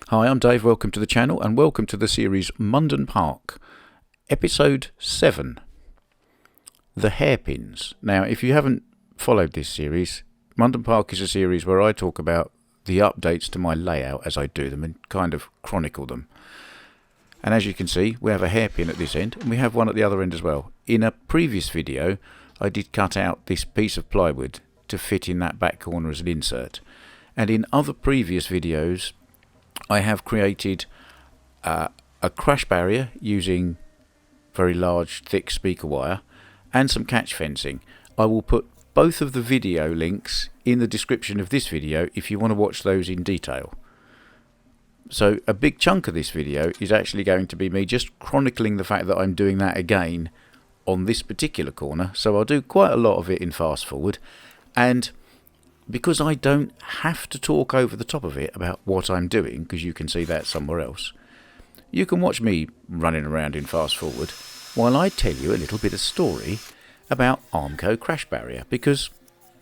Hi, I'm Dave, welcome to the channel and welcome to the series Mundon Park, Episode 7, The Hairpins. Now, if you haven't followed this series, Mundon Park is a series where I talk about the updates to my layout as I do them and kind of chronicle them. And as you can see, we have a hairpin at this end and we have one at the other end as well. In a previous video, I did cut out this piece of plywood to fit in that back corner as an insert. And in other previous videos, I have created a crash barrier using very large thick speaker wire and some catch fencing. I will put both of the video links in the description of this video if you want to watch those in detail. So a big chunk of this video is actually going to be me just chronicling the fact that I'm doing that again on this particular corner. So I'll do quite a lot of it in fast forward, and because I don't have to talk over the top of it about what I'm doing, because you can see that somewhere else, you can watch me running around in fast forward while I tell you a little bit of story about Armco crash barrier, because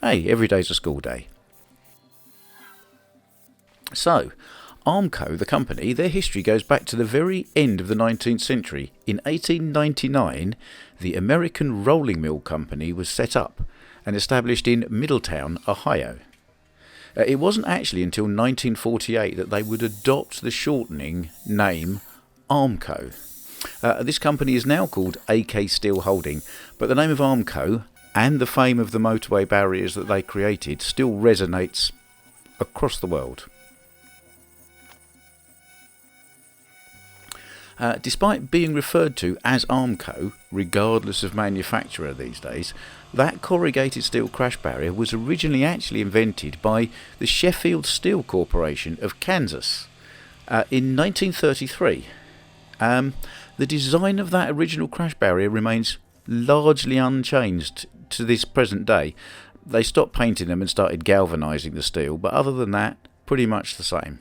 hey, every day's a school day. So Armco, the company, their history goes back to the very end of the 19th century. In 1899, the American Rolling Mill Company was set up and established in Middletown, Ohio. It wasn't actually until 1948 that they would adopt the shortening name Armco. This company is now called AK Steel Holding, but the name of Armco and the fame of the motorway barriers that they created still resonates across the world. Despite being referred to as Armco, regardless of manufacturer these days, that corrugated steel crash barrier was originally actually invented by the Sheffield Steel Corporation of Kansas in 1933. The design of that original crash barrier remains largely unchanged to this present day. They stopped painting them and started galvanising the steel, but other than that, pretty much the same.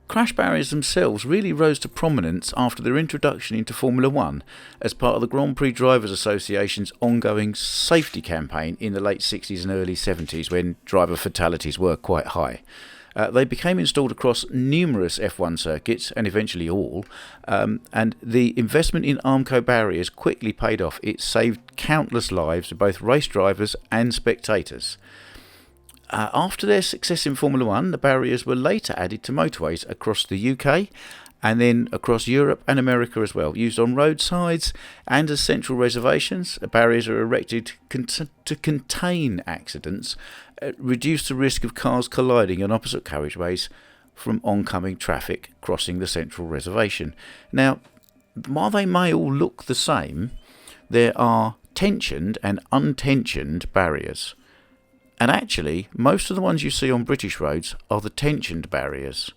Crash barriers themselves really rose to prominence after their introduction into Formula 1 as part of the Grand Prix Drivers Association's ongoing safety campaign in the late 60s and early 70s, when driver fatalities were quite high. They became installed across numerous F1 circuits, and eventually all, and the investment in Armco barriers quickly paid off. It saved countless lives of both race drivers and spectators. After their success in Formula 1, the barriers were later added to motorways across the UK and then across Europe and America as well. Used on roadsides and as central reservations, barriers are erected to contain accidents, reduce the risk of cars colliding on opposite carriageways from oncoming traffic crossing the central reservation. Now, while they may all look the same, there are tensioned and untensioned barriers. And actually, most of the ones you see on British roads are the tensioned barriers.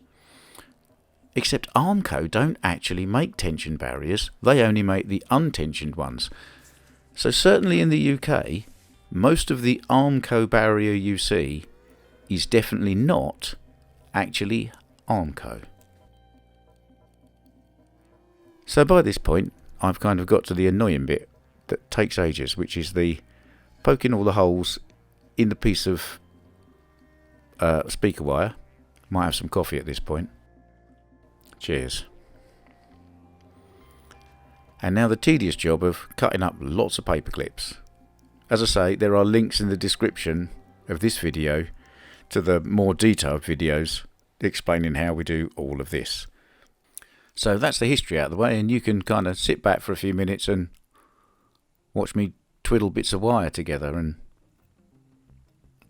Except Armco don't actually make tension barriers, they only make the untensioned ones. So certainly in the UK, most of the Armco barrier you see is definitely not actually Armco. So by this point, I've kind of got to the annoying bit that takes ages, which is the poking all the holes in the piece of speaker wire. Might have some coffee at this point. Cheers. And now the tedious job of cutting up lots of paper clips. As I say, there are links in the description of this video to the more detailed videos explaining how we do all of this. So that's the history out of the way, and you can kind of sit back for a few minutes and watch me twiddle bits of wire together and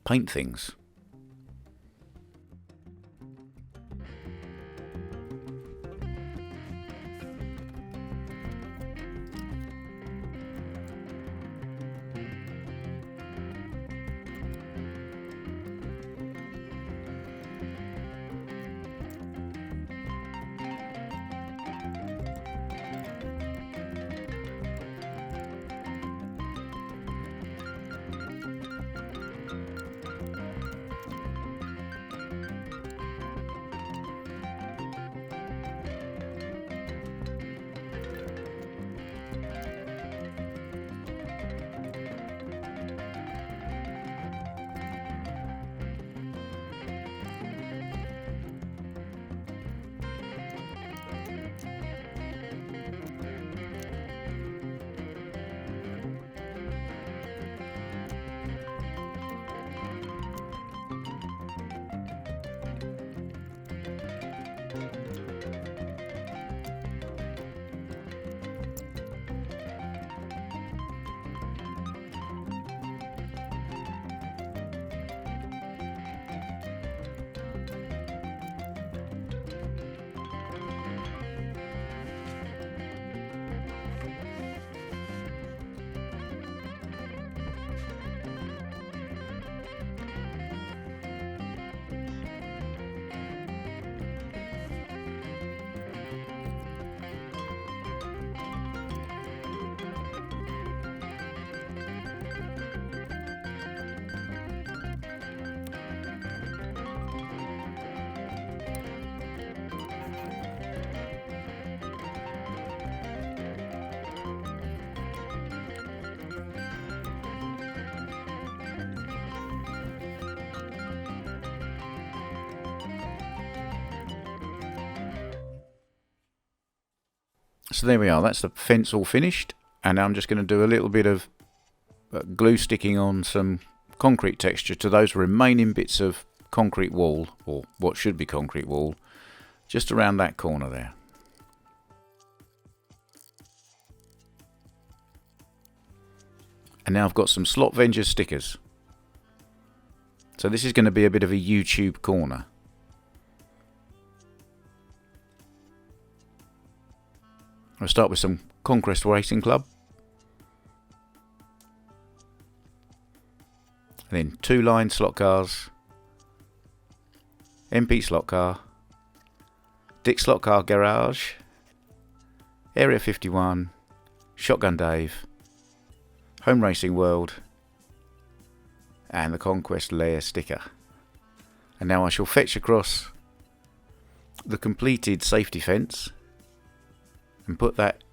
paint things. So there we are, that's the fence all finished, and now I'm just going to do a little bit of glue sticking on some concrete texture to those remaining bits of concrete wall, or what should be concrete wall, just around that corner there. And now I've got some Slot Vengers stickers. So this is going to be a bit of a YouTube corner. I'll start with some Conquest Racing Club. And then 2 line slot cars. MP slot car. Dick slot car garage. Area 51. Shotgun Dave. Home Racing World. And the Conquest Lair sticker. And now I shall fetch across the completed safety fence and put that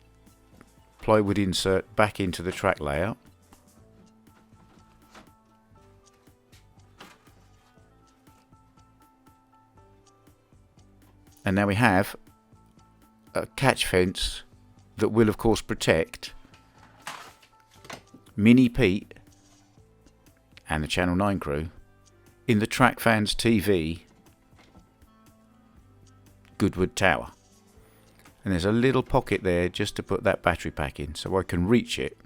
plywood insert back into the track layout. And now we have a catch fence that will of course protect Mini Pete and the Channel 9 crew in the Track Fans TV Goodwood Tower. And there's a little pocket there just to put that battery pack in, so I can reach it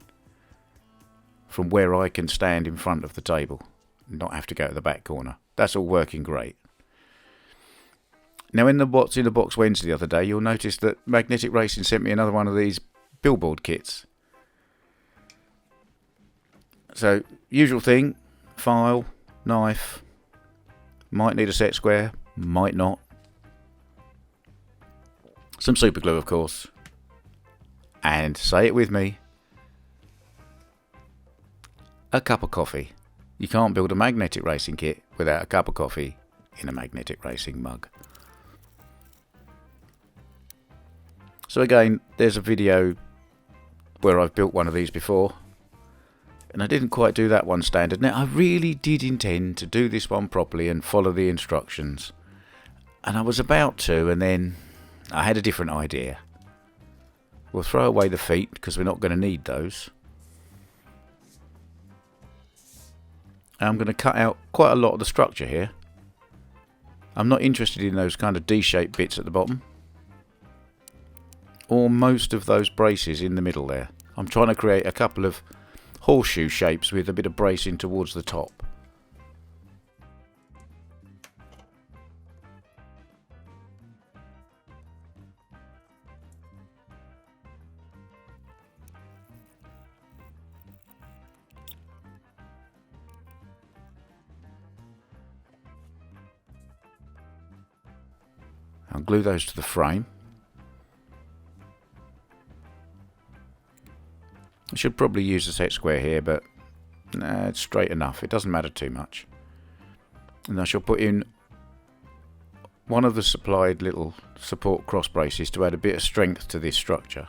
from where I can stand in front of the table and not have to go to the back corner. That's all working great. Now in the What's in the Box Wednesday the other day, you'll notice that Magnetic Racing sent me another one of these billboard kits. So, usual thing, file, knife, might need a set square, might not. Some super glue, of course. And, say it with me, a cup of coffee. You can't build a Magnetic Racing kit without a cup of coffee in a Magnetic Racing mug. So again, there's a video where I've built one of these before. And I didn't quite do that one standard. Now, I really did intend to do this one properly and follow the instructions. And I was about to, and then I had a different idea. We'll throw away the feet, because we're not going to need those. And I'm going to cut out quite a lot of the structure here. I'm not interested in those kind of D-shaped bits at the bottom. Or most of those braces in the middle there. I'm trying to create a couple of horseshoe shapes with a bit of bracing towards the top. I'll glue those to the frame. I should probably use a set square here, but nah, it's straight enough. It doesn't matter too much. And I shall put in one of the supplied little support cross braces to add a bit of strength to this structure.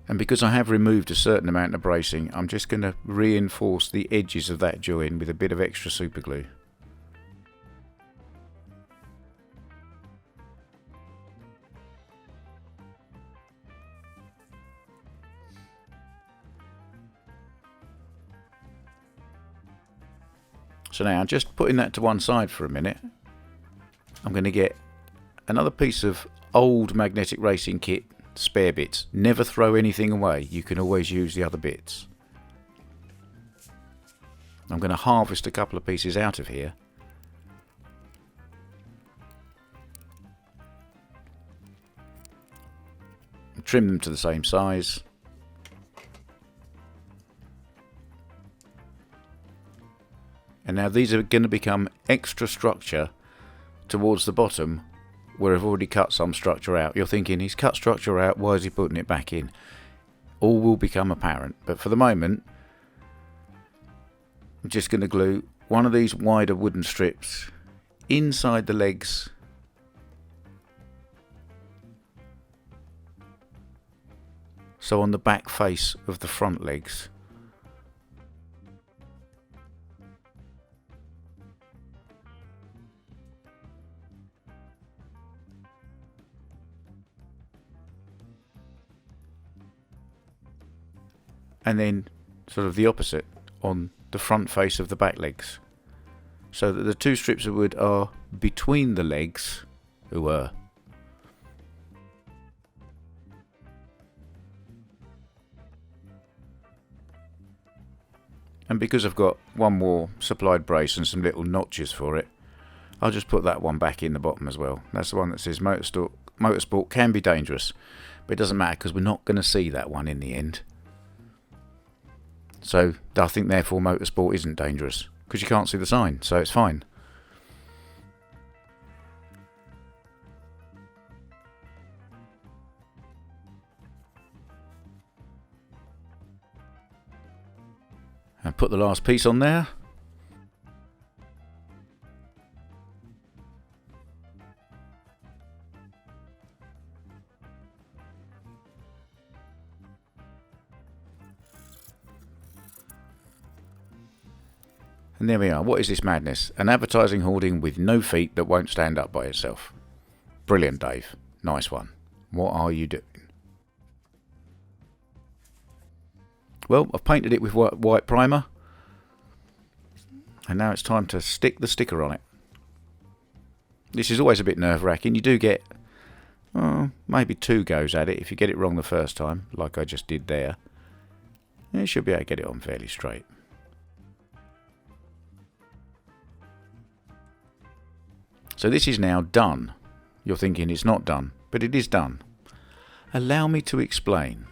And because I have removed a certain amount of bracing, I'm just going to reinforce the edges of that join with a bit of extra super glue. So now, just putting that to one side for a minute, I'm going to get another piece of old Magnetic Racing kit spare bits. Never throw anything away, you can always use the other bits. I'm going to harvest a couple of pieces out of here. Trim them to the same size. And now these are going to become extra structure towards the bottom where I've already cut some structure out. You're thinking, he's cut structure out, why is he putting it back in? All will become apparent, but for the moment I'm just going to glue one of these wider wooden strips inside the legs so on the back face of the front legs. and then sort of the opposite on the front face of the back legs, so that the 2 strips of wood are between the legs. And because I've got one more supplied brace and some little notches for it, I'll just put that one back in the bottom as well. That's the one that says motorsport can be dangerous, but it doesn't matter because we're not going to see that one in the end. So I think therefore motorsport isn't dangerous, because you can't see the sign, so it's fine. And put the last piece on there. And there we are. What is this madness? An advertising hoarding with no feet that won't stand up by itself. Brilliant, Dave. Nice one. What are you doing? Well, I've painted it with white primer, and now it's time to stick the sticker on it. This is always a bit nerve-wracking. You do get maybe 2 goes at it. If you get it wrong the first time, like I just did there, you should be able to get it on fairly straight. So this is now done. You're thinking it's not done, but it is done. Allow me to explain.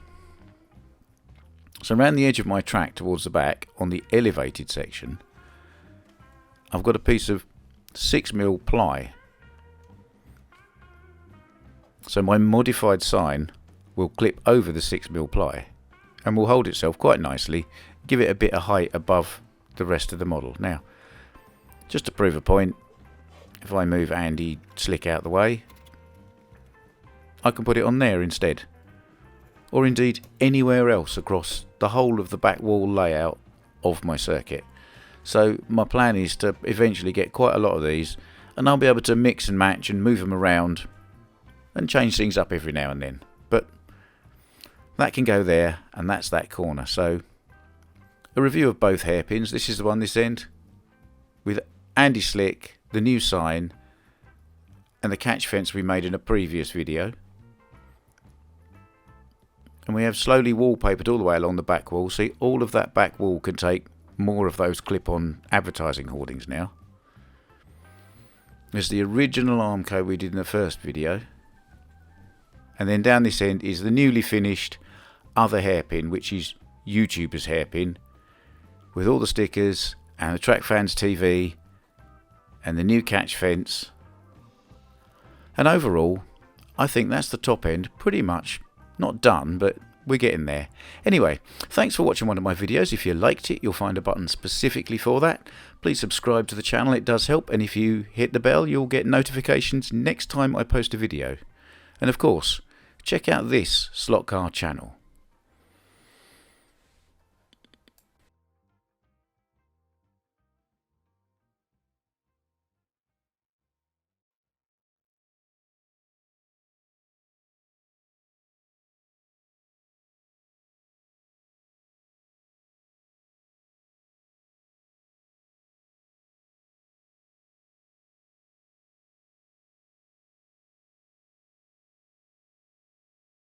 So around the edge of my track towards the back, on the elevated section, I've got a piece of 6mm ply. So my modified sign will clip over the 6mm ply and will hold itself quite nicely, give it a bit of height above the rest of the model. Now, just to prove a point, if I move Andy Slick out the way, I can put it on there instead. Or indeed anywhere else across the whole of the back wall layout of my circuit. So my plan is to eventually get quite a lot of these, and I'll be able to mix and match and move them around and change things up every now and then. But that can go there, and that's that corner. So a review of both hairpins. This is the one this end with Andy Slick, the new sign, and the catch fence we made in a previous video. And we have slowly wallpapered all the way along the back wall. See, all of that back wall can take more of those clip-on advertising hoardings now. There's the original Armco we did in the first video. And then down this end is the newly finished other hairpin, which is YouTuber's hairpin, with all the stickers and the Track Fans TV and the new catch fence. And overall, I think that's the top end pretty much. Not done, but we're getting there. Anyway, thanks for watching one of my videos. If you liked it, you'll find a button specifically for that. Please subscribe to the channel, it does help. And if you hit the bell, you'll get notifications next time I post a video. And of course, check out this slot car channel.